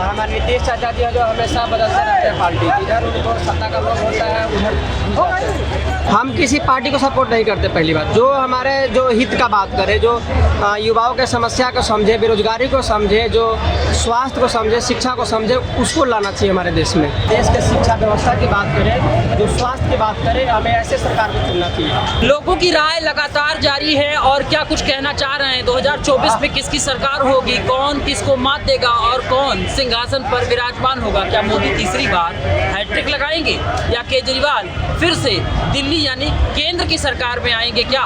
हमारे नीतीश चाचा जी जो हमेशा बदलते रहते हैं पार्टी, इधर उनको सत्ता का लोग होता है, उधर हम किसी पार्टी को सपोर्ट नहीं करते। पहली बात, जो हमारे जो हित का बात करे, जो युवाओं के समस्या को समझे, बेरोजगारी को समझे, जो स्वास्थ्य को समझे, शिक्षा को समझे, उसको लाना चाहिए हमारे देश में। देश के शिक्षा व्यवस्था की बात करें, जो स्वास्थ्य की बात करें, हमें ऐसे सरकार को चुनना चाहिए। लोगों की राय लगातार जारी है और क्या कुछ कहना चाह रहे हैं 2024 में किसकी सरकार होगी, कौन किसको मात देगा और कौन सिंहासन पर विराजमान होगा। क्या मोदी तीसरी बार हैट्रिक लगाएंगे या केजरीवाल फिर से दिल्ली यानी केंद्र की सरकार में आएंगे। क्या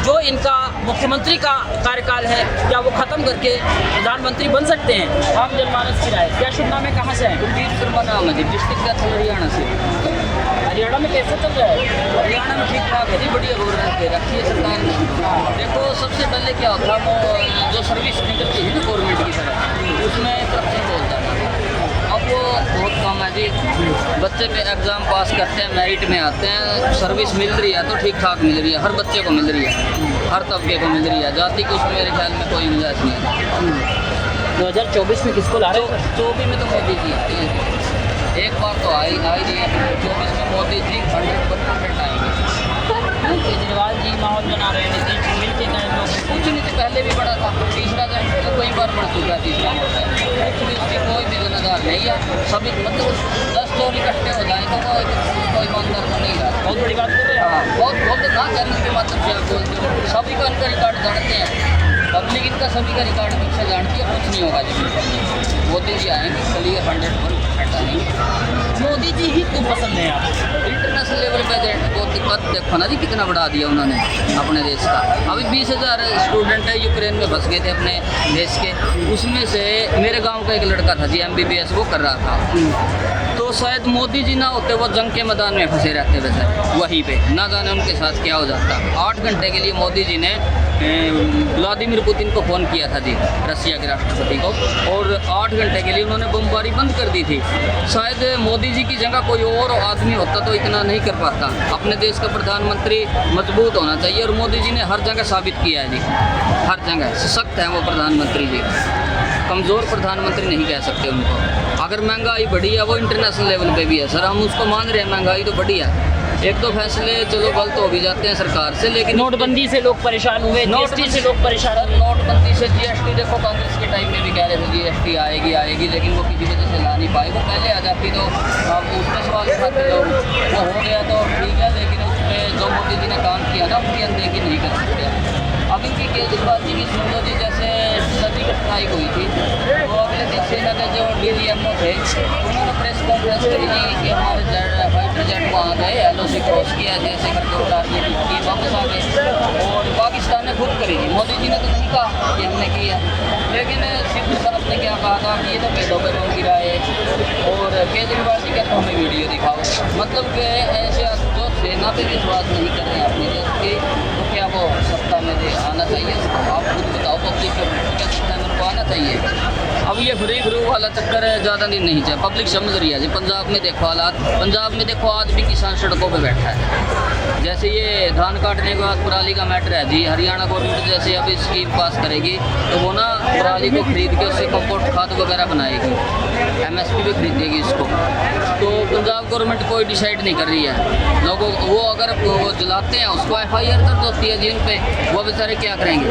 जो इनका मुख्यमंत्री का कार्यकाल है क्या वो खत्म करके प्रधानमंत्री बन सकते हैं। आम जनमानस की राय। क्या शुभ नाम है, कहाँ से है? कुलदीप शर्मा नाम है जी, डिस्ट्रिक्ट का हरियाणा से। हरियाणा में कैसे चल रहा है? हरियाणा में ठीक ठाक है जी, बढ़िया गवर्नमेंट दे रखी है सरकार ने। देखो सबसे पहले क्या होता वो जो सर्विस निकलती है ना गवर्नमेंट की तरफ, उसमें करप्शन बहुत ज़्यादा है। अब वो बहुत कम है जी। बच्चे पे एग्ज़ाम पास करते हैं, मेरिट में आते हैं, सर्विस मिल रही है तो ठीक ठाक मिल रही है, हर बच्चे को मिल रही है, हर तबके को मिल रही है। जाति को उसमें मेरे ख्याल में कोई गुंजाइश नहीं है। 2024 में किसको ला रहे हो? 24 में तो मोदी जी आते हैं, एक बार तो आई रही है। 24 में मोदी जी 100% आएंगे। केजरीवाल जी माहौल बना रहे हैं, नीतीश जी मिल के गए लोग। कुछ नहीं तो पहले भी बड़ा था, तीसरा जन तो कई बार बढ़ चुका है, तीसरा मोटा है। एक्चुअली उसकी कोई भी जिम्मेदार नहीं है। सभी मतलब 10 चोर इकट्ठे हो जाए तो कोई ईमानदार को नहीं रहा। बहुत बड़ी बात कर रहे हैं। हाँ, बहुत बोलते ना चैनल के माध्यम से आप बोलते हो, सभी का इनका रिकॉर्ड जानते हैं, पब्लिक इनका सभी का रिकॉर्ड ठीक से जानती है। कुछ नहीं होगा जब मोदी जी आएंगे क्लियर 100% आएंगे। मोदी जी ही क्यों पसंद है आपको? इंटरनेशनल लेवल पे बहुत दिक्कत देखो ना जी, कितना बढ़ा दिया उन्होंने अपने देश का। अभी 20,000 स्टूडेंट है यूक्रेन में फंस गए थे अपने देश के, उसमें से मेरे गांव का एक लड़का था जी MBBS वो कर रहा था। तो शायद मोदी जी ना होते वो जंग के मैदान में फंसे रहते वैसे वहीं पे, ना जाने उनके साथ क्या हो जाता। 8 घंटे के लिए मोदी जी ने व्लादिमीर पुतिन को फ़ोन किया था जी, रसिया के राष्ट्रपति को, और 8 घंटे के लिए उन्होंने बमबारी बंद कर दी थी। शायद मोदी जी की जगह कोई और आदमी होता तो इतना नहीं कर पाता। अपने देश का प्रधानमंत्री मजबूत होना चाहिए और मोदी जी ने हर जगह साबित किया है जी, हर जगह सशक्त है वो प्रधानमंत्री जी। कमज़ोर प्रधानमंत्री नहीं कह सकते उनको। अगर महंगाई बढ़ी है वो इंटरनेशनल लेवल पे भी है सर, हम उसको मान रहे हैं, महंगाई तो बढ़ी है। एक दो फैसले चलो गलत हो भी जाते हैं सरकार से, लेकिन नोटबंदी से लोग परेशान हुए, GST से लोग परेशान हुए। नोटबंदी से GST देखो, कांग्रेस के टाइम में भी कह रहे थे GST आएगी, लेकिन वो किसी वजह से ला नहीं पाए। वो पहले आ जाती तो अब उसमें सवाल उठाते लोग, वो हो गया तो ठीक है, लेकिन उसमें जो मोदी जी ने काम किया ना उसकी अनदेखी नहीं कर सकते। अब इनकी केजरीवाल जी की सुन लो जी, जैसे सभी कठिनाई हुई थी, वो अगले दिन सेना के जो DGMO थे उन्होंने प्रेस कॉन्फ्रेंस करी थी कि हमारे फाइटर जेट वहाँ गए, LOC क्रॉस किया, जैसे करके उड़ाने की वापस आ गए। और पाकिस्तान ने खुद करी थी, मोदी जी ने तो नहीं कहा कि हमने की है, लेकिन सिद्धू साहब ने क्या कहा था कि ये तो पेड़ों पर रोक गिरा है, और केजरीवाल जी कहते हमें वीडियो दिखाओ। मतलब कि ऐसे जो सेना पे विश्वास नहीं कर रहे हैं अपने देश के, तो क्या वो सत्ता में आना चाहिए? आप खुद बताओ, पब्लिक को आना चाहिए। अब ये फ्री वाला चक्कर है, ज़्यादा दिन नहीं चाहिए, पब्लिक समझ रही है जी। पंजाब में देखो हालात, पंजाब में देखो आज भी किसान सड़कों पे बैठा है। जैसे ये धान काटने के बाद पराली का मैटर है जी, हरियाणा गवर्नमेंट जैसे अभी स्कीम पास करेगी तो वो ना पराली को खरीद के उससे कंपोस्ट खाद वगैरह बनाएगी, MSP भी खरीदेगी इसको। तो पंजाब गवर्नमेंट कोई डिसाइड नहीं कर रही है। लोगों वो अगर वो जलाते हैं उसको FIR दर्ज होती है जी उन पर, वो बेचारे क्या करेंगे?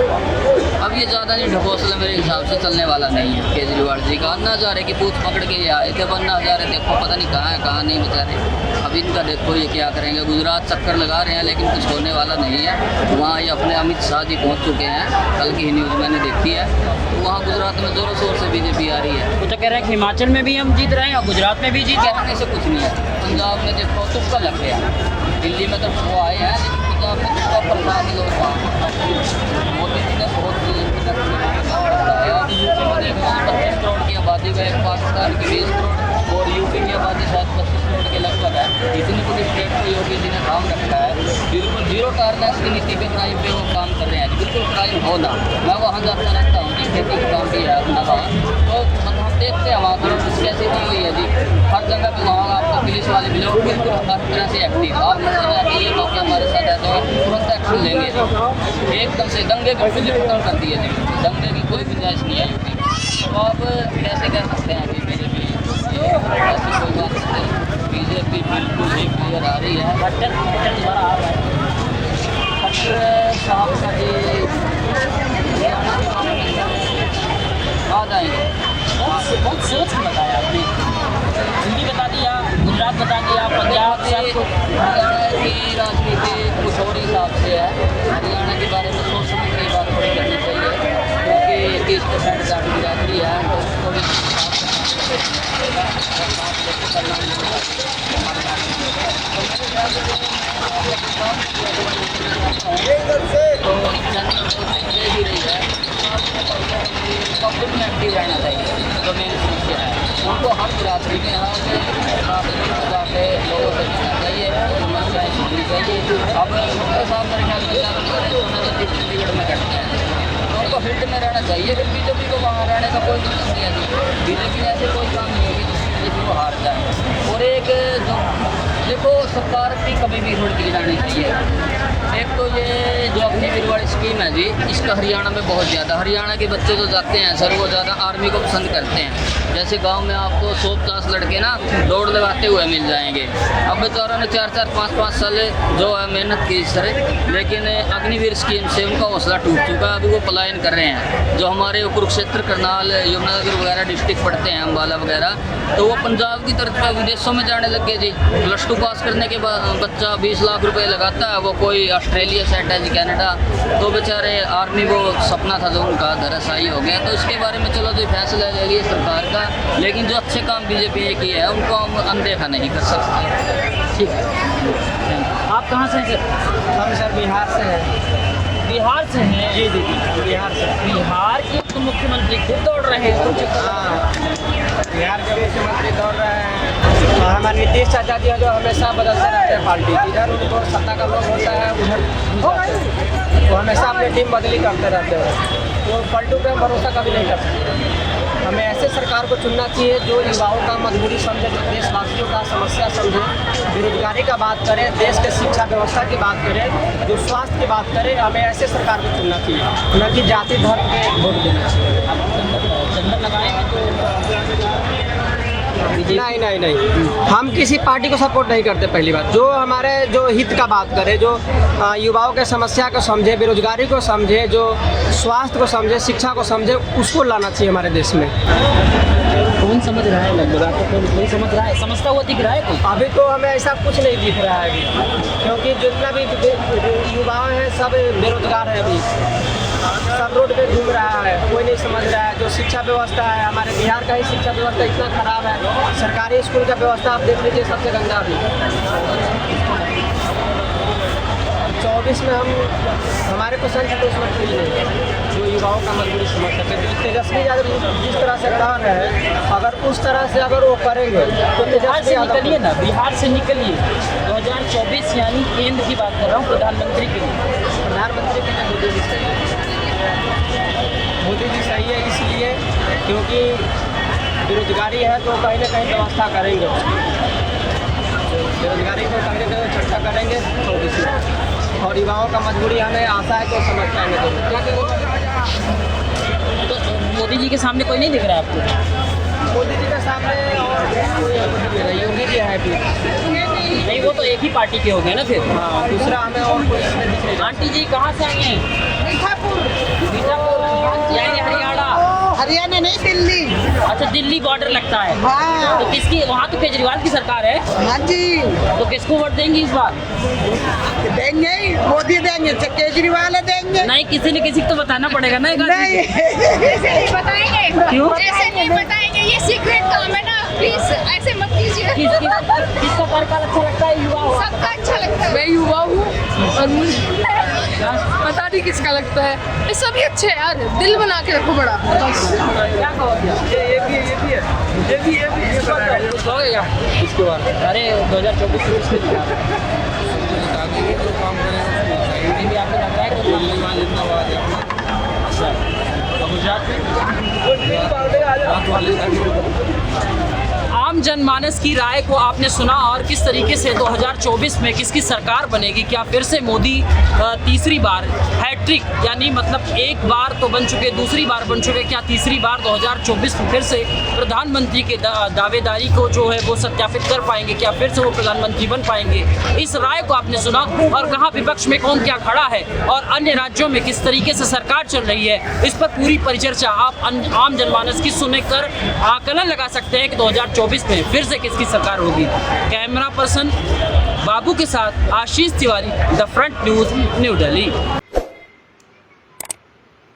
अब ये ज़्यादा नहीं ढकोसला मेरे हिसाब से चलने वाला नहीं है केजरीवाल जी का। अन्ना हज़ारे की पूछ पकड़ के ये आए थे, अन्ना हज़ारे देखो पता नहीं कहाँ है कहाँ नहीं बेचारे। अब इनका देखो ये क्या करेंगे। गुजरात चक्कर लगा रहे हैं लेकिन कुछ होने वाला नहीं है। वहाँ ये अपने अमित शाह जी पहुँच चुके हैं, कल की ही न्यूज़ मैंने देखी है। तो वहाँ गुजरात में ज़ोरों शोर से BJP आ रही है। वो तो कह रहे हैं कि हिमाचल में भी हम जीत रहे हैं और गुजरात में भी जीत रहे हैं। कहने से कुछ नहीं है। पंजाब में देखो तुक्का लग गया, दिल्ली में तो वो आए हैं, लेकिन पंजाब में तुक्का पर लाख लोग वहाँ। मोदी जी ने बहुत बताया। यूपी में देखो 25 करोड़ की आबादी का, एक पाकिस्तान की 20 करोड़ और यूपी की आबादी शायद 25 करोड़ के लगभग है। इतनी बड़ी स्टेट को योगी जी ने काम रखा है। बिल्कुल जीरो टॉलरेंस की नीति पे क्राइम पे वो काम कर रहे हैं, बिल्कुल क्राइम हो ना। मैं वहाँ जाता रहता हूँ जी, खेती का काम भी है अपना वहाँ, तो मतलब हम देखते हैं वहाँ पर कैसे की हुई है जी। हर जगह पे वहाँ आपको पुलिस वाले मिलोगे बिल्कुल हर तरह से एक्टिव। आप समझना कि ये लोग हमारे साथ है तो तुरंत एक्शन लेंगे। एकदम से दंगे बिल्कुल खत्म कर दिए जी, दंगे की कोई गुंजाइश नहीं है यूपी। तो आप कैसे कह सकते हैं बहुत सोच के बताया आपने। हिंदी बता दिया, गुजरात बता दिया, पंजाब से हरियाणा की राजनीति कुछ और हिसाब से है। हरियाणा के बारे में सोच समझ के बात थोड़ी करनी चाहिए, क्योंकि 30% जाति बिरादरी है, तो उसको भी तो जनता ही रही है, पब्लिक में एक्टिव रहना चाहिए। जो मेन समस्या है उनको हर बिरादरी के यहाँ से जाके लोगों से मिलना चाहिए, समस्याएँ सुननी चाहिए। अब उनके साथ मेरे ख्याल में क्या करें, उन्होंने तो चंडीगढ़ में करते हैं, तो उनको फील्ड में रहना चाहिए। फिर बीजेपी को वहाँ रहने का कोई दिक्कत नहीं है। बीजेपी ऐसे कोई काम नहीं होगी जिसकी बीजेपी को हार जाए। और एक जो देखो, सरकार की कभी भी रोड की जानी चाहिए। एक तो ये जो अग्निवीर वाली स्कीम है जी, इसका हरियाणा में बहुत ज़्यादा, हरियाणा के बच्चे जो जाते हैं सर, वो ज़्यादा आर्मी को पसंद करते हैं। जैसे गांव में आपको 150 लड़के ना दौड़ लगाते हुए मिल जाएंगे। अब बेचारों ने 4-4, 5-5 साल जो है मेहनत की सर, लेकिन अग्निवीर स्कीम से उनका हौसला टूट चुका है। अभी वो पलायन कर रहे हैं। जो हमारे कुरुक्षेत्र, करनाल, यमुनानगर वगैरह डिस्ट्रिक्ट पढ़ते हैं, अम्बाला वगैरह, तो वो पंजाब की तरफ विदेशों में जाने लग गए जी। +2 पास करने के बाद बच्चा 20 लाख रुपए लगाता है, वो कोई ऑस्ट्रेलिया सेट है जी, कनाडा, तो बेचारे आर्मी वो सपना था जो उनका धराशायी हो गया। तो इसके बारे में चलो जो फैसला ले लिया सरकार का, लेकिन जो अच्छे काम बीजेपी ने किए हैं उनको हम अनदेखा नहीं कर सकते। ठीक है। आप कहाँ से हैं सर? हम सर बिहार से हैं। बिहार से हैं? जी जी, बिहार से। बिहार के तो मुख्यमंत्री खुद दौड़ रहे हैं। हाँ, बिहार के मुख्यमंत्री दौड़ रहे हैं। हमारे नीतीश चाचा जी हैं, जो हमेशा बदलते रहते हैं पार्टी। इधर उनको सत्ता का लोग होता है, उधर वो हमेशा अपनी टीम बदली करते रहते हैं। तो पलटू पे हम भरोसा कभी नहीं कर सकते। हमें ऐसे सरकार को चुनना चाहिए जो युवाओं का मजबूरी समझे, जो देशवासियों का समस्या समझे, बेरोजगारी का बात करे, देश के शिक्षा व्यवस्था की बात करे, जो स्वास्थ्य की बात करे। हमें ऐसे सरकार को चुनना चाहिए, न कि जाति धर्म पे वोट देना चाहिए। चंदन लगाए हैं तो नहीं, हम किसी पार्टी को सपोर्ट नहीं करते। पहली बात, जो हमारे जो हित का बात करे, जो युवाओं के समस्या को समझे, बेरोजगारी को समझे, जो स्वास्थ्य को समझे, शिक्षा को समझे, उसको लाना चाहिए हमारे देश में। कौन समझ रहा है? लगभग आपको कोई समझ रहा है? समझता हुआ दिख रहा है कोई? अभी तो हमें ऐसा कुछ नहीं दिख रहा है अभी, क्योंकि जितना भी युवा हैं सब बेरोजगार है। अभी सब रोड पे घूम रहा है, कोई नहीं समझ रहा है। जो शिक्षा व्यवस्था है, हमारे बिहार का ही शिक्षा व्यवस्था इतना खराब है। सरकारी स्कूल का व्यवस्था आप देख लीजिए, सबसे गंदा अभी। 24 में हम हमारे को संसद उसमें फ्री नहीं है, जो युवाओं का मजबूरी समझ सके। जो तेजस्वी यादव जिस तरह से कर रहे हैं, अगर उस तरह से अगर वो करेंगे तो बिहार से तेजस्वी निकलिए ना, बिहार से निकलिए। 2024 यानी केंद्र की बात कर रहा हूँ, प्रधानमंत्री के लिए। प्रधानमंत्री के लिए मोदी जी सही है। मोदी जी सही है इसलिए क्योंकि बेरोजगारी है तो कहीं ना कहीं व्यवस्था करेंगे। बेरोजगारी को कहीं ना कहीं चर्चा करेंगे तो किसी, और युवाओं का मजबूरी हमें आशा है तो समझ पाएंगे। तो क्या करेंगे? तो मोदी जी के सामने कोई नहीं दिख रहा है आपको? मोदी जी के सामने और योगी जी है भी नहीं, वो तो एक ही पार्टी के हो गए ना फिर। हाँ, दूसरा हमें और कोई इसमें दिख नहीं। आंटी जी कहाँ से आई हैं? बीजापुर यानी हरियाणा? हरियाणा नहीं, दिल्ली। अच्छा, दिल्ली बॉर्डर लगता है। हाँ। तो किसकी? वहाँ तो केजरीवाल की सरकार है। हाँ जी, तो किसको वोट देंगी इस बार? देंगे ही, मोदी देंगे, केजरीवाल देंगे। नहीं, किसी न किसी को तो बताना पड़ेगा ना। एक आदमी नहीं, ऐसे नहीं बताएंगे। क्यों? ऐसे नहीं बताएंगे, ये सीक्रेट काम है ना, प्लीज ऐसे मत कीजिए। किसका कार्यकाल अच्छा लगता है? युवा हो? सबका अच्छा लगता है। मैं युवा हूँ और मुझे पता नहीं किसका लगता है। ये सभी अच्छे हैं यार, दिल बना के रखो बड़ा। क्या कहोगे? कुछ हो गया इसके बाद? अरे 2024 में इसके भी आपको लग रहा है कुछ? अच्छा, गुजरात में आम जनमानस की राय को आपने सुना और किस तरीके से 2024 में किसकी सरकार बनेगी। क्या फिर से मोदी तीसरी बार हैट्रिक, यानी मतलब एक बार तो बन चुके, दूसरी बार बन चुके, क्या तीसरी बार 2024 में फिर से प्रधानमंत्री के दावेदारी को जो है वो सत्यापित कर पाएंगे, क्या फिर से वो प्रधानमंत्री बन पाएंगे। इस राय को आपने सुना और कहाँ विपक्ष में कौन क्या खड़ा है और अन्य राज्यों में किस तरीके से सरकार चल रही है, इस पर पूरी परिचर्चा आप आम जनमानस की सुनकर आकलन लगा सकते हैं कि 2024 में फिर से किसकी सरकार होगी। कैमरा पर्सन बाबू के साथ Ashish Tiwari, the front news, New Delhi.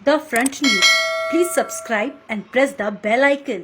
The Front News. Please subscribe and press the bell icon.